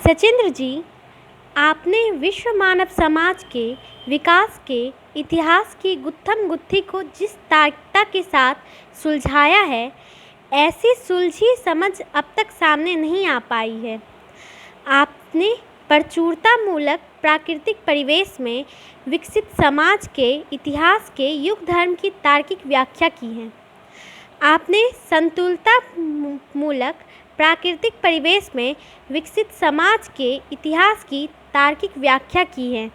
सचिंद्र जी, आपने विश्व मानव समाज के विकास के इतिहास की गुत्थम गुत्थी को जिस तार्किकता के साथ सुलझाया है, ऐसी सुलझी समझ अब तक सामने नहीं आ पाई है। आपने प्रचुरतामूलक प्राकृतिक परिवेश में विकसित समाज के इतिहास के युग धर्म की तार्किक व्याख्या की है। आपने संतुलता मूलक प्राकृतिक परिवेश में विकसित समाज के इतिहास की तार्किक व्याख्या की है।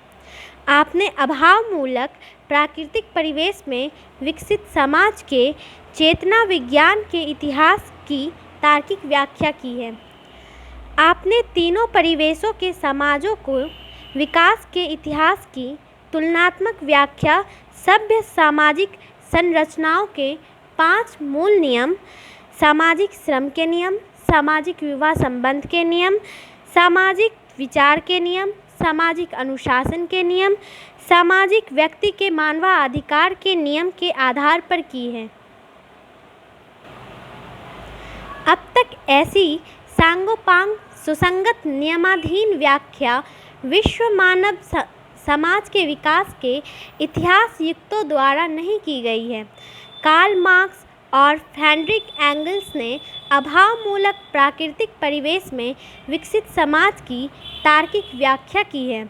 आपने अभाव मूलक प्राकृतिक परिवेश में विकसित समाज के चेतना विज्ञान के इतिहास की तार्किक व्याख्या की है। आपने तीनों परिवेशों के समाजों को विकास के इतिहास की तुलनात्मक व्याख्या सभ्य सामाजिक संरचनाओं के 5 मूल नियम, सामाजिक श्रम के नियम, सामाजिक विवाह संबंध के नियम, सामाजिक विचार के नियम, सामाजिक अनुशासन के नियम, सामाजिक व्यक्ति के मानवाधिकार के नियम के आधार पर की है। अब तक ऐसी सांगोपांग सुसंगत नियमाधीन व्याख्या विश्व मानव समाज के विकास के इतिहास युक्तों द्वारा नहीं की गई है। कार्ल मार्क्स और फ्रेडरिक एंगल्स ने अभाव मूलक प्राकृतिक परिवेश में विकसित समाज की तार्किक व्याख्या की है।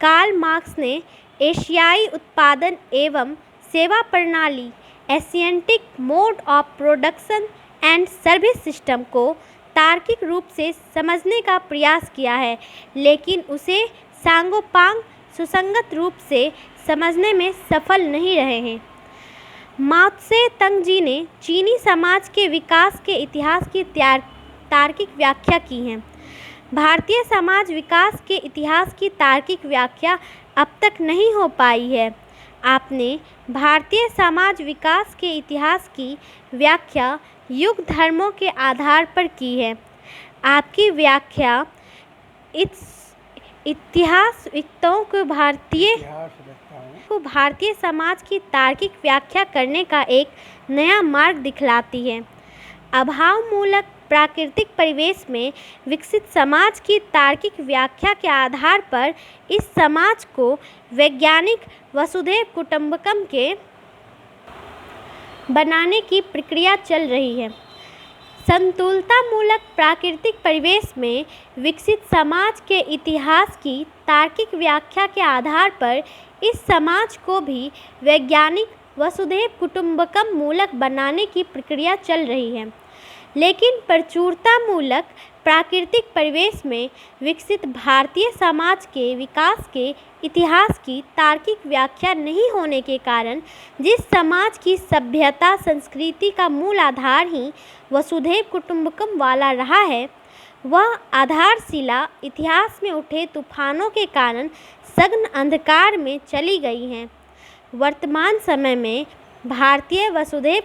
कार्ल मार्क्स ने एशियाई उत्पादन एवं सेवा प्रणाली Asiatic mode of production and service system को तार्किक रूप से समझने का प्रयास किया है, लेकिन उसे सांगोपांग सुसंगत रूप से समझने में सफल नहीं रहे हैं। माओ त्से तंग जी ने चीनी समाज के विकास के इतिहास की तार्किक व्याख्या की है। भारतीय समाज विकास के इतिहास की तार्किक व्याख्या अब तक नहीं हो पाई है। आपने भारतीय समाज विकास के इतिहास की व्याख्या युग धर्मों के आधार पर की है। आपकी व्याख्या इतिहासविदों को भारतीय समाज की तार्किक व्याख्या करने का एक नया मार्ग दिखलाती है। अभाव मूलक प्राकृतिक परिवेश में विकसित समाज की तार्किक व्याख्या के आधार पर इस समाज को वैज्ञानिक वसुधैव कुटुंबकम के बनाने की प्रक्रिया चल रही है। संतुलतामूलक प्राकृतिक परिवेश में विकसित समाज के इतिहास की तार्किक व्याख्या के आधार पर इस समाज को भी वैज्ञानिक वसुधैव कुटुंबकम मूलक बनाने की प्रक्रिया चल रही है। लेकिन प्रचुरतामूलक प्राकृतिक परिवेश में विकसित भारतीय समाज के विकास के इतिहास की तार्किक व्याख्या नहीं होने के कारण जिस समाज की सभ्यता संस्कृति का मूल आधार ही वसुधैव कुटुंबकम वाला रहा है, वह आधारशिला इतिहास में उठे तूफानों के कारण सघन अंधकार में चली गई हैं। वर्तमान समय में भारतीय वसुधैव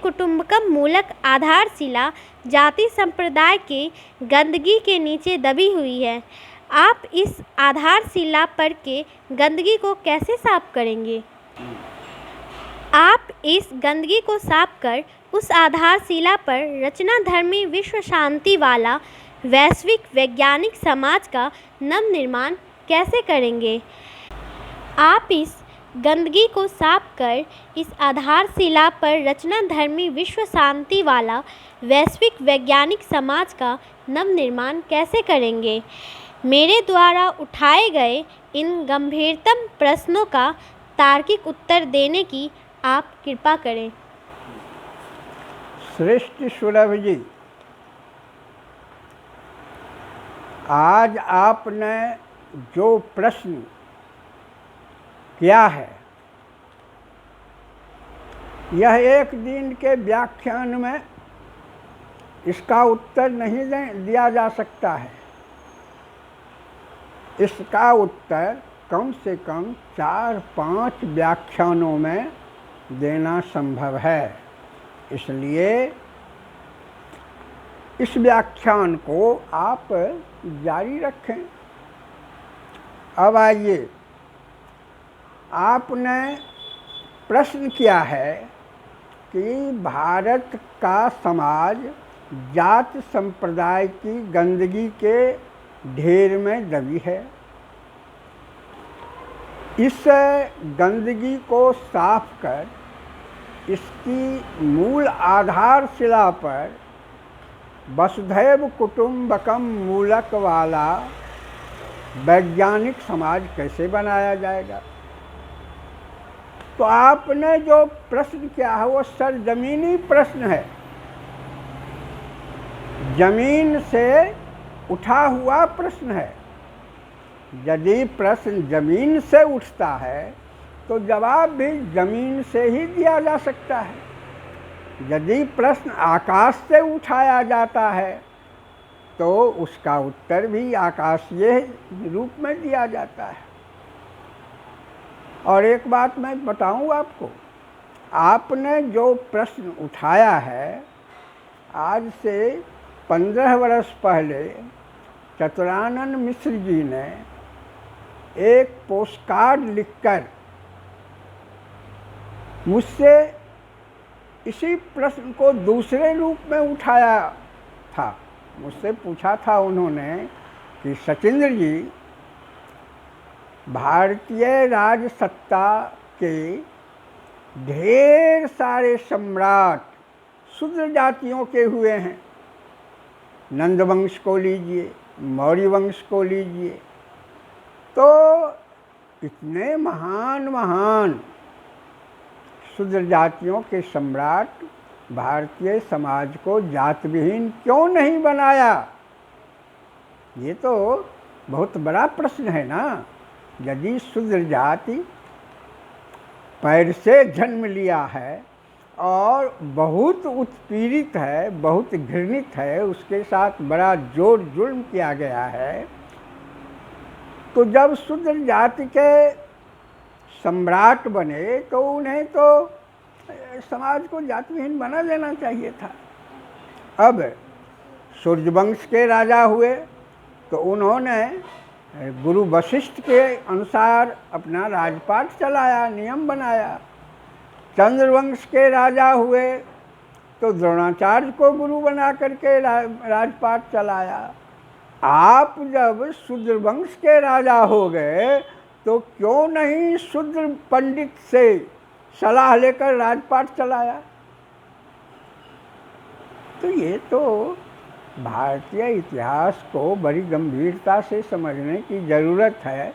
कुटुंबकम मूलक आधारशिला जाति संप्रदाय के गंदगी के नीचे दबी हुई है। आप इस आधारशिला पर के गंदगी को कैसे साफ करेंगे? आप इस गंदगी को साफ कर उस आधारशिला पर रचनाधर्मी विश्व शांति वाला वैश्विक वैज्ञानिक समाज का नव निर्माण कैसे करेंगे? आप इस गंदगी को साफ कर इस आधारशिला पर रचनाधर्मी विश्व शांति वाला वैश्विक वैज्ञानिक समाज का नव निर्माण कैसे करेंगे? मेरे द्वारा उठाए गए इन गंभीरतम प्रश्नों का तार्किक उत्तर देने की आप कृपा करें। श्रेष्ठ सुलभ जी, आज आपने जो प्रश्न किया है, यह एक दिन के व्याख्यान में इसका उत्तर नहीं दिया जा सकता है। इसका उत्तर कम से कम 4-5 व्याख्यानों में देना संभव है। इसलिए इस व्याख्यान को आप जारी रखें। अब आइए, आपने प्रश्न किया है कि भारत का समाज जात संप्रदाय की गंदगी के ढेर में दबी है। इस गंदगी को साफ कर इसकी मूल आधारशिला पर वसुधैव कुटुंबकम मूलक वाला वैज्ञानिक समाज कैसे बनाया जाएगा। तो आपने जो प्रश्न किया है वो सरजमीनी प्रश्न है, जमीन से उठा हुआ प्रश्न है। यदि प्रश्न जमीन से उठता है तो जवाब भी जमीन से ही दिया जा सकता है। यदि प्रश्न आकाश से उठाया जाता है तो उसका उत्तर भी आकाशीय रूप में दिया जाता है। और एक बात मैं बताऊं आपको, आपने जो प्रश्न उठाया है, आज से 15 वर्ष पहले चतुरानंद मिश्र जी ने एक पोस्टकार्ड लिखकर मुझसे इसी प्रश्न को दूसरे रूप में उठाया था। मुझसे पूछा था उन्होंने कि सचिंद्र जी, भारतीय राजसत्ता के ढेर सारे सम्राट शूद्र जातियों के हुए हैं। नंद वंश को लीजिए, मौर्य वंश को लीजिए, तो इतने महान महान शूद्र जातियों के सम्राट भारतीय समाज को जात विहीन क्यों नहीं बनाया? ये तो बहुत बड़ा प्रश्न है ना। यदि शूद्र जाति पैर से जन्म लिया है और बहुत उत्पीड़ित है, बहुत घृणित है, उसके साथ बड़ा जोर जुल्म किया गया है, तो जब शूद्र जाति के सम्राट बने तो उन्हें तो समाज को जातिहीन बना देना चाहिए था। अब सूर्यवंश के राजा हुए तो उन्होंने गुरु वशिष्ठ के अनुसार अपना राजपाट चलाया, नियम बनाया। चंद्रवंश के राजा हुए तो द्रोणाचार्य को गुरु बना करके राजपाट चलाया। आप जब शूद्र वंश के राजा हो गए तो क्यों नहीं शूद्र पंडित से सलाह लेकर राजपाट चलाया? तो ये तो भारतीय इतिहास को बड़ी गंभीरता से समझने की ज़रूरत है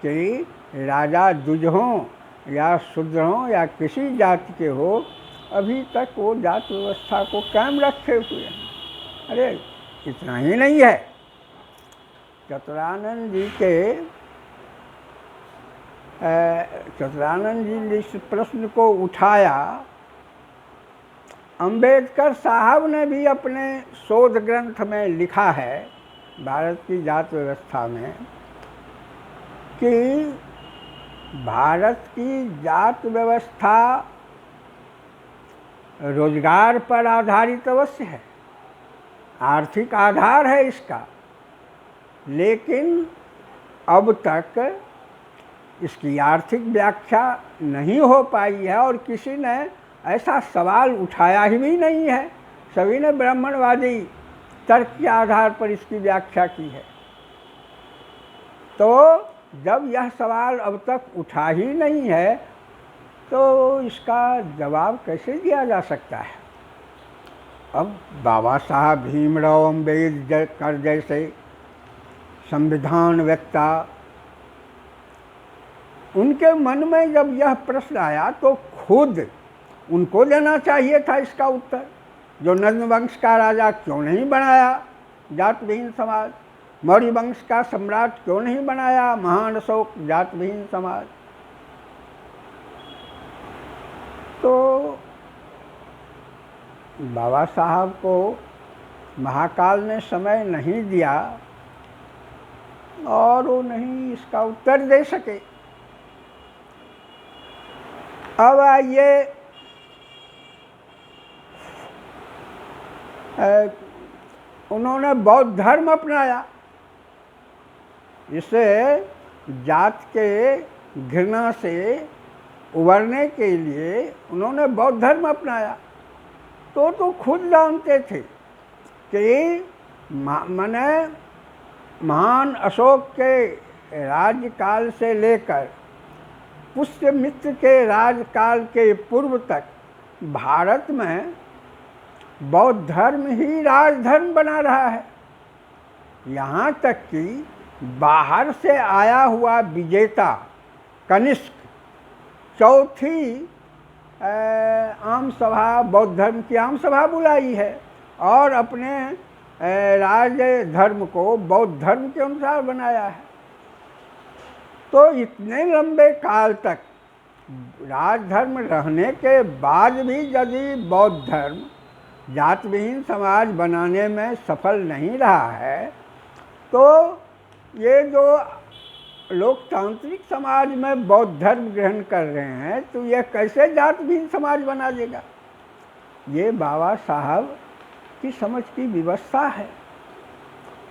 कि राजा द्विज हों या शूद्र हों या किसी जाति के हो, अभी तक वो जात व्यवस्था को कायम रखे हुए हैं। अरे इतना ही नहीं है, चतुरानंद जी ने इस प्रश्न को उठाया। अंबेडकर साहब ने भी अपने शोध ग्रंथ में लिखा है भारत की जात व्यवस्था में कि भारत की जात व्यवस्था रोजगार पर आधारित अवश्य है, आर्थिक आधार है इसका, लेकिन अब तक इसकी आर्थिक व्याख्या नहीं हो पाई है और किसी ने ऐसा सवाल उठाया ही भी नहीं है। सभी ने ब्राह्मणवादी तर्क के आधार पर इसकी व्याख्या की है। तो जब यह सवाल अब तक उठा ही नहीं है तो इसका जवाब कैसे दिया जा सकता है? अब बाबा साहब भीमराव अम्बेडकर जैसे संविधान वक्ता, उनके मन में जब यह प्रश्न आया तो खुद उनको देना चाहिए था इसका उत्तर। जो नंद वंश का राजा क्यों नहीं बनाया जात विहीन समाज? मौर्य वंश का सम्राट क्यों नहीं बनाया महान अशोक जात विहीन समाज? तो बाबा साहब को महाकाल ने समय नहीं दिया और वो नहीं इसका उत्तर दे सके। अब आइए उन्होंने बौद्ध धर्म अपनाया। इसे जात के घृणा से उबरने के लिए उन्होंने बौद्ध धर्म अपनाया। तो खुद जानते थे कि माने महान अशोक के राज्यकाल से लेकर पुष्यमित्र के राज्यकाल के पूर्व तक भारत में बौद्ध धर्म ही राजधर्म बना रहा है। यहाँ तक कि बाहर से आया हुआ विजेता कनिष्क चौथी आम सभा, बौद्ध धर्म की आम सभा बुलाई है और अपने राज धर्म को बौद्ध धर्म के अनुसार बनाया है। तो इतने लंबे काल तक राजधर्म रहने के बाद भी यदि बौद्ध धर्म जात विहीन समाज बनाने में सफल नहीं रहा है, तो ये जो लोकतांत्रिक समाज में बौद्ध धर्म ग्रहण कर रहे हैं, तो यह कैसे जात विहीन समाज बना देगा? ये बाबा साहब की समझ की व्यवस्था है।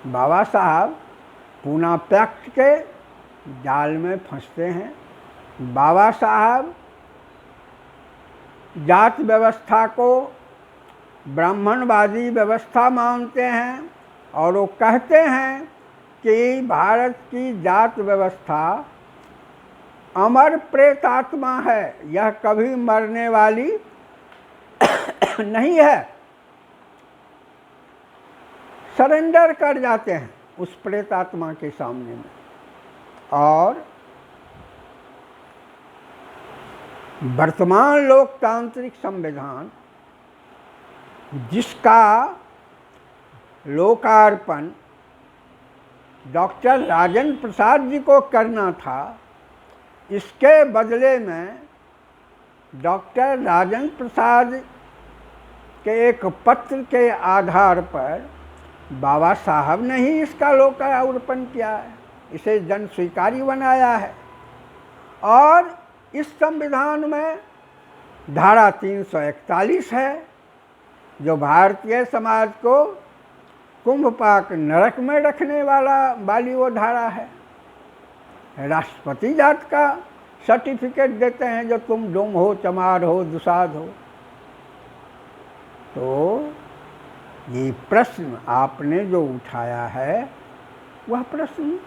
बाबा साहब पूना पैक्ट के जाल में फंसते हैं। बाबा साहब जात व्यवस्था को ब्राह्मणवादी व्यवस्था मानते हैं और वो कहते हैं कि भारत की जात व्यवस्था अमर प्रेतात्मा है, यह कभी मरने वाली नहीं है। सरेंडर कर जाते हैं उस प्रेतात्मा के सामने में। और वर्तमान लोकतांत्रिक संविधान, जिसका लोकार्पण डॉक्टर राजेंद्र प्रसाद जी को करना था, इसके बदले में डॉक्टर राजेंद्र प्रसाद के एक पत्र के आधार पर बाबा साहब ने ही इसका लोकार्पण किया है, इसे जन स्वीकारी बनाया है। और इस संविधान में धारा 341 है, जो भारतीय समाज को कुंभपाक नरक में रखने वाली वो धारा है। राष्ट्रपति जात का सर्टिफिकेट देते हैं, जो तुम डोम हो, चमार हो, दुसाध हो। तो ये प्रश्न आपने जो उठाया है, वह प्रश्न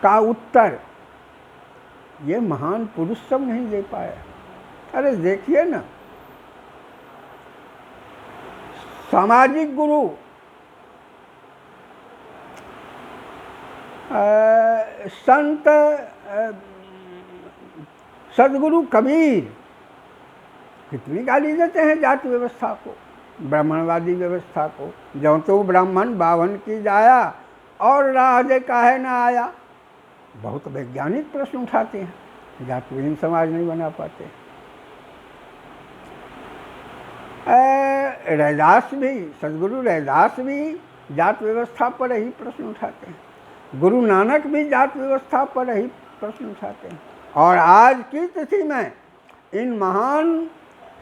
का उत्तर ये महान पुरुष सब नहीं दे पाया। अरे देखिए ना, सामाजिक गुरु संत सदगुरु कबीर कितनी गाली देते हैं जाति व्यवस्था को, ब्राह्मणवादी व्यवस्था को। जो तो ब्राह्मण बावन की जाया और राजे काहे ना आया। बहुत वैज्ञानिक प्रश्न उठाते हैं, जाति विहीन समाज नहीं बना पाते। रैदास भी, सदगुरु रैदास भी जात व्यवस्था पर ही प्रश्न उठाते हैं। गुरु नानक भी जात व्यवस्था पर ही प्रश्न उठाते हैं। और आज की तिथि में इन महान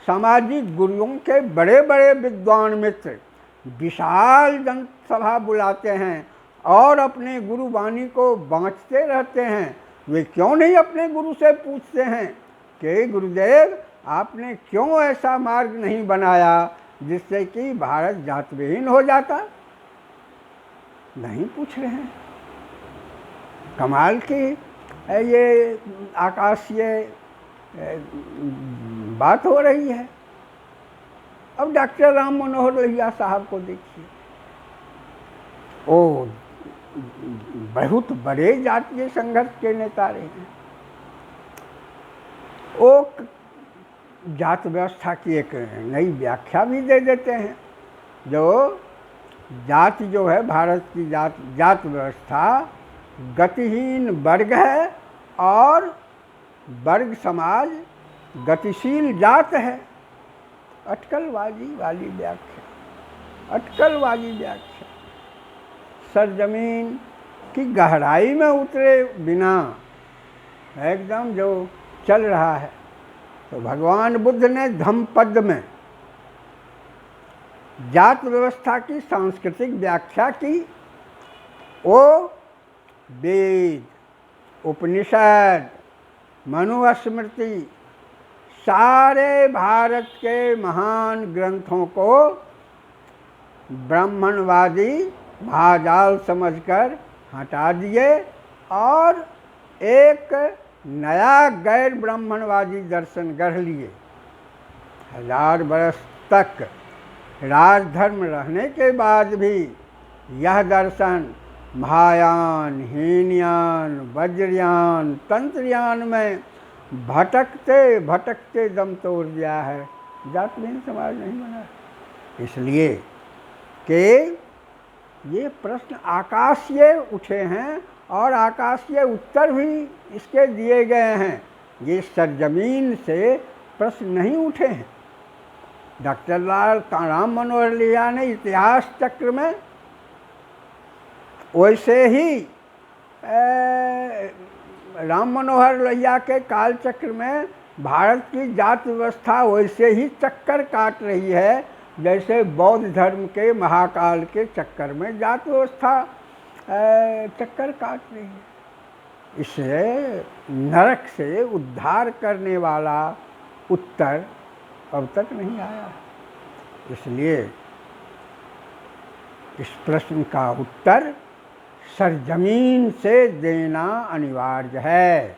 सामाजिक गुरुओं के बड़े बड़े विद्वान मित्र विशाल जनसभा बुलाते हैं और अपने गुरु वाणी को बाँचते रहते हैं। वे क्यों नहीं अपने गुरु से पूछते हैं कि गुरुदेव, आपने क्यों ऐसा मार्ग नहीं बनाया जिससे कि भारत जात विहीन हो जाता? नहीं पूछ रहे हैं। कमाल की ये आकाशीय बात हो रही है। अब डॉक्टर राम मनोहर लोहिया साहब को देखिए, ओ बहुत बड़े जातीय संघर्ष के नेता रहे हैं। वो जात व्यवस्था की एक नई व्याख्या भी दे देते हैं। जो जाति जो है, भारत की जात व्यवस्था गतिहीन वर्ग है और वर्ग समाज गतिशील जात है। अटकलबाजी वाली व्याख्या, अटकलबाजी व्याख्या। सरजमीन की गहराई में उतरे बिना एकदम जो चल रहा है। तो भगवान बुद्ध ने धम्मपद में जात व्यवस्था की सांस्कृतिक व्याख्या की। वो वेद, उपनिषद, मनुस्मृति, सारे भारत के महान ग्रंथों को ब्राह्मणवादी भाजाल समझकर हटा दिए और एक नया गैर ब्राह्मणवादी दर्शन गढ़ लिए। 1000 वर्ष तक राजधर्म रहने के बाद भी यह दर्शन महायान, हीनयान, वज्रयान, तंत्रयान में भटकते भटकते दम तोड़ दिया है। जातविहीन समाज नहीं बना। इसलिए कि ये प्रश्न आकाशीय उठे हैं और आकाशीय उत्तर भी इसके दिए गए हैं। ये सरजमीन से प्रश्न नहीं उठे हैं। डॉक्टर राम मनोहर लोहिया ने इतिहास चक्र में वैसे ही राम मनोहर लोहिया के काल चक्र में भारत की जात व्यवस्था वैसे ही चक्कर काट रही है जैसे बौद्ध धर्म के महाकाल के चक्कर में जात व्यवस्था चक्कर काट रही है। इससे नरक से उद्धार करने वाला उत्तर अब तक नहीं आया। इसलिए इस प्रश्न का उत्तर सरजमीन से देना अनिवार्य है।